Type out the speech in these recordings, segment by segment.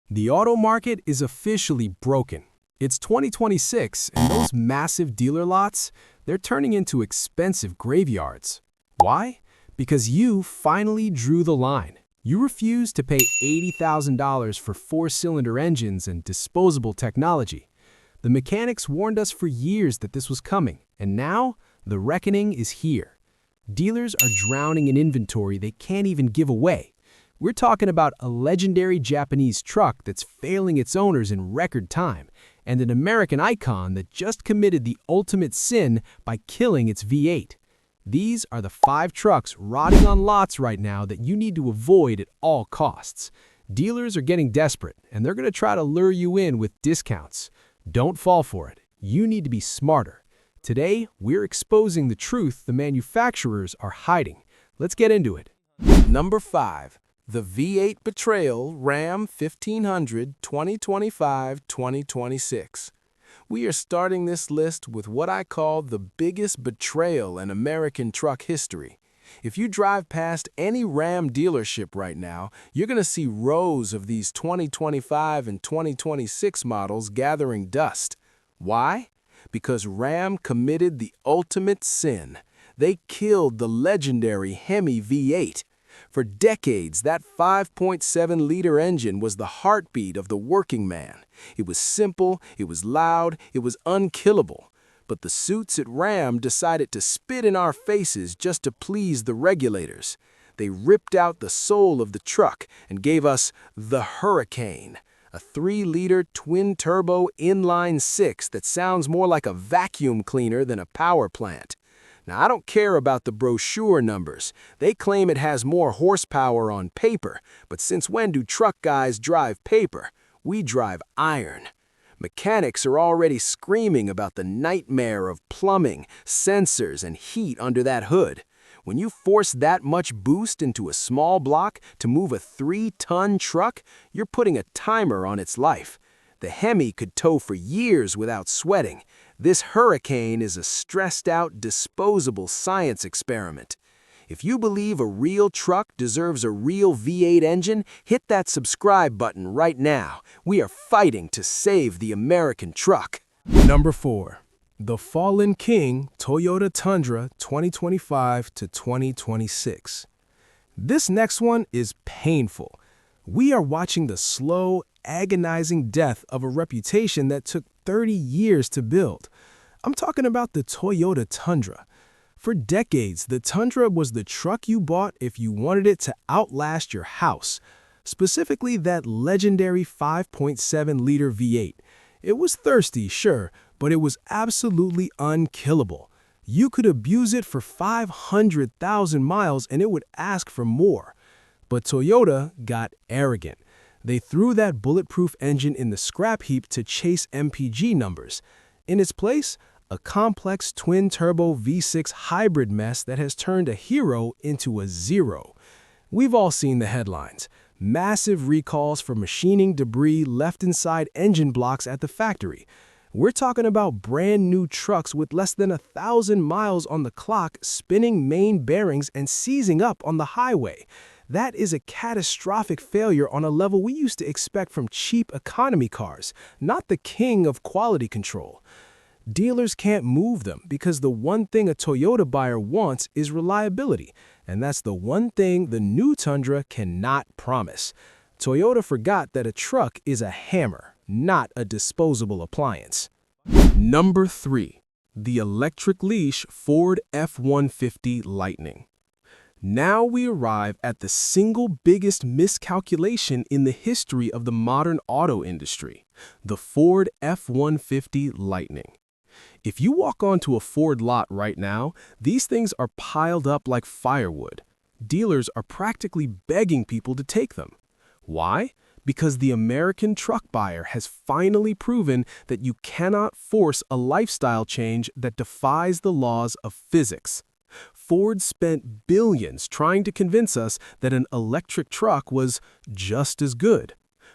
The auto market is officially broken. It's 2026, and those massive dealer lots, they're turning into expensive graveyards. Why? Because you finally drew the line. You refused to pay $80,000 for four-cylinder engines and disposable technology. The mechanics warned us for years that this was coming, and now the reckoning is here. Dealers are drowning in inventory they can't even give away. We're talking about a legendary Japanese truck that's failing its owners in record time, and an American icon that just committed the ultimate sin by killing its V8. These are the 5 trucks rotting on lots right now that you need to avoid at all costs. Dealers are getting desperate, and they're going to try to lure you in with discounts. Don't fall for it. You need to be smarter. Today, we're exposing the truth the manufacturers are hiding. Let's get into it. Number 5. The V8 Betrayal Ram 1500 2025-2026. We are starting this list with what I call the biggest betrayal in American truck history. If you drive past any Ram dealership right now, you're going to see rows of these 2025 and 2026 models gathering dust. Why? Because Ram committed the ultimate sin. They killed the legendary Hemi V8. For decades, that 5.7-liter engine was the heartbeat of the working man. It was simple, it was loud, it was unkillable. But the suits at Ram decided to spit in our faces just to please the regulators. They ripped out the soul of the truck and gave us the Hurricane, a 3-liter twin-turbo inline-6 that sounds more like a vacuum cleaner than a power plant. Now, I don't care about the brochure numbers. They claim it has more horsepower on paper, but since when do truck guys drive paper? We drive iron. Mechanics are already screaming about the nightmare of plumbing, sensors, and heat under that hood. When you force that much boost into a small block to move a 3-ton truck, you're putting a timer on its life. The Hemi could tow for years without sweating. This Hurricane is a stressed-out, disposable science experiment. If you believe a real truck deserves a real V8 engine, hit that subscribe button right now. We are fighting to save the American truck. Number 4. The Fallen King Toyota Tundra 2025-2026. This next one is painful. We are watching the slow, agonizing death of a reputation that took 30 years to build. I'm talking about the Toyota Tundra. For decades, the Tundra was the truck you bought if you wanted it to outlast your house, specifically that legendary 5.7-liter V8. It was thirsty, sure, but it was absolutely unkillable. You could abuse it for 500,000 miles and it would ask for more. But Toyota got arrogant. They threw that bulletproof engine in the scrap heap to chase MPG numbers. In its place, a complex twin-turbo V6 hybrid mess that has turned a hero into a zero. We've all seen the headlines. Massive recalls for machining debris left inside engine blocks at the factory. We're talking about brand new trucks with less than 1,000 miles on the clock spinning main bearings and seizing up on the highway. That is a catastrophic failure on a level we used to expect from cheap economy cars, not the king of quality control. Dealers can't move them because the one thing a Toyota buyer wants is reliability, and that's the one thing the new Tundra cannot promise. Toyota forgot that a truck is a hammer, not a disposable appliance. Number 3. The electric leash Ford F-150 Lightning. Now we arrive at the single biggest miscalculation in the history of the modern auto industry, the Ford F-150 Lightning. If you walk onto a Ford lot right now, these things are piled up like firewood. Dealers are practically begging people to take them. Why? Because the American truck buyer has finally proven that you cannot force a lifestyle change that defies the laws of physics. Ford spent billions trying to convince us that an electric truck was just as good.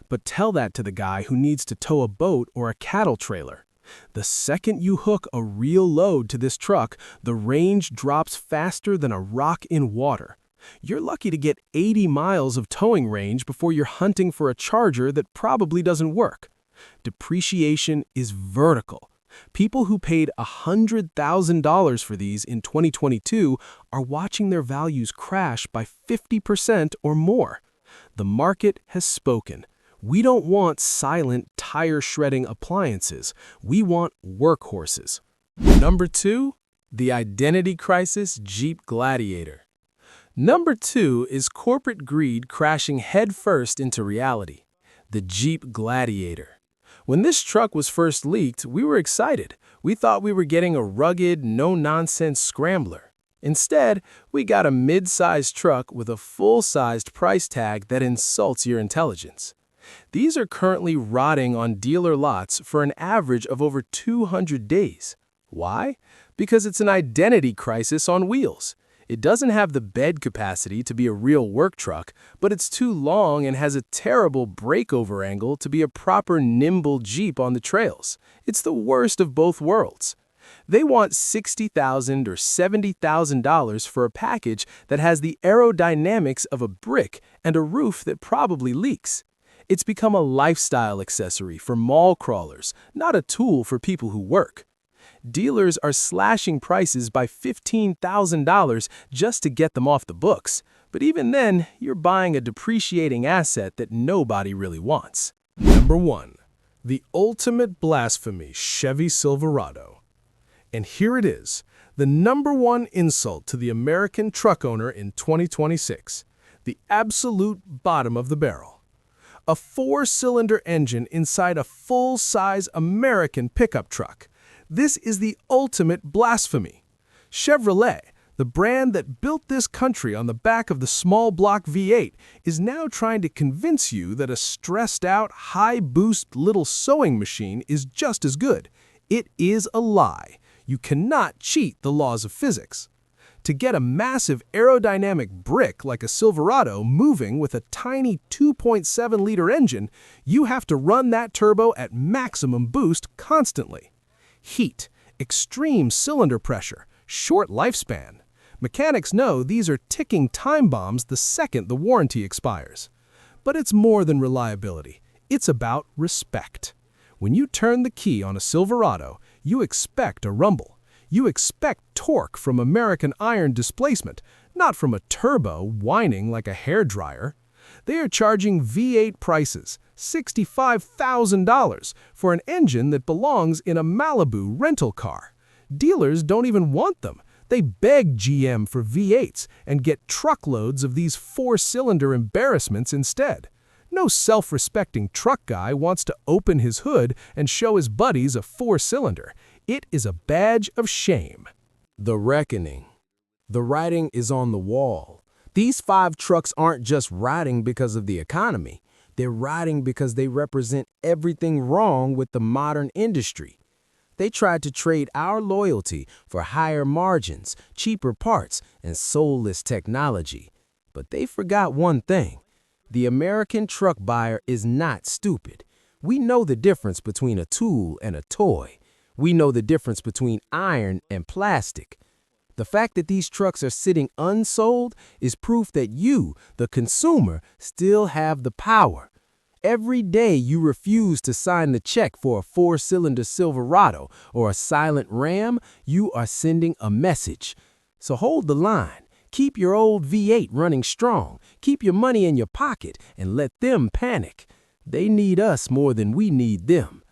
But tell that to the guy who needs to tow a boat or a cattle trailer. The second you hook a real load to this truck, the range drops faster than a rock in water. You're lucky to get 80 miles of towing range before you're hunting for a charger that probably doesn't work. Depreciation is vertical. People who paid $100,000 for these in 2022 are watching their values crash by 50% or more. The market has spoken. We don't want silent, tire-shredding appliances. We want workhorses. Number 2, the identity crisis Jeep Gladiator. Number 2 is corporate greed crashing headfirst into reality. The Jeep Gladiator. When this truck was first leaked, we were excited. We thought we were getting a rugged, no-nonsense scrambler. Instead, we got a mid-sized truck with a full-sized price tag that insults your intelligence. These are currently rotting on dealer lots for an average of over 200 days. Why? Because it's an identity crisis on wheels. It doesn't have the bed capacity to be a real work truck, but it's too long and has a terrible breakover angle to be a proper nimble Jeep on the trails. It's the worst of both worlds. They want $60,000 or $70,000 for a package that has the aerodynamics of a brick and a roof that probably leaks. It's become a lifestyle accessory for mall crawlers, not a tool for people who work. Dealers are slashing prices by $15,000 just to get them off the books. But even then, you're buying a depreciating asset that nobody really wants. Number 1. The ultimate blasphemy Chevy Silverado. And here it is, the number 1 insult to the American truck owner in 2026. The absolute bottom of the barrel. A 4-cylinder engine inside a full-size American pickup truck. This is the ultimate blasphemy. Chevrolet, the brand that built this country on the back of the small block V8, is now trying to convince you that a stressed-out, high-boost little sewing machine is just as good. It is a lie. You cannot cheat the laws of physics. To get a massive aerodynamic brick like a Silverado moving with a tiny 2.7-liter engine, you have to run that turbo at maximum boost constantly. Heat, extreme cylinder pressure, short lifespan. Mechanics know these are ticking time bombs the second the warranty expires. But it's more than reliability. It's about respect. When you turn the key on a Silverado, you expect a rumble. You expect torque from American iron displacement, not from a turbo whining like a hairdryer. They are charging V8 prices, $65,000, for an engine that belongs in a Malibu rental car. Dealers don't even want them. They beg GM for V8s and get truckloads of these 4-cylinder embarrassments instead. No self-respecting truck guy wants to open his hood and show his buddies a 4-cylinder. It is a badge of shame. The reckoning. The writing is on the wall. These 5 trucks aren't just riding because of the economy. They're riding because they represent everything wrong with the modern industry. They tried to trade our loyalty for higher margins, cheaper parts, and soulless technology. But they forgot one thing. The American truck buyer is not stupid. We know the difference between a tool and a toy. We know the difference between iron and plastic. The fact that these trucks are sitting unsold is proof that you, the consumer, still have the power. Every day you refuse to sign the check for a 4-cylinder Silverado or a silent Ram, you are sending a message. So hold the line. Keep your old V8 running strong. Keep your money in your pocket and let them panic. They need us more than we need them.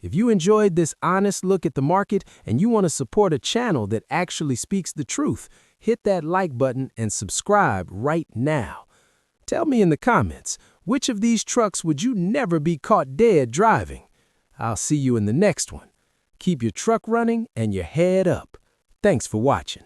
If you enjoyed this honest look at the market and you want to support a channel that actually speaks the truth, hit that like button and subscribe right now. Tell me in the comments, which of these trucks would you never be caught dead driving? I'll see you in the next one. Keep your truck running and your head up. Thanks for watching.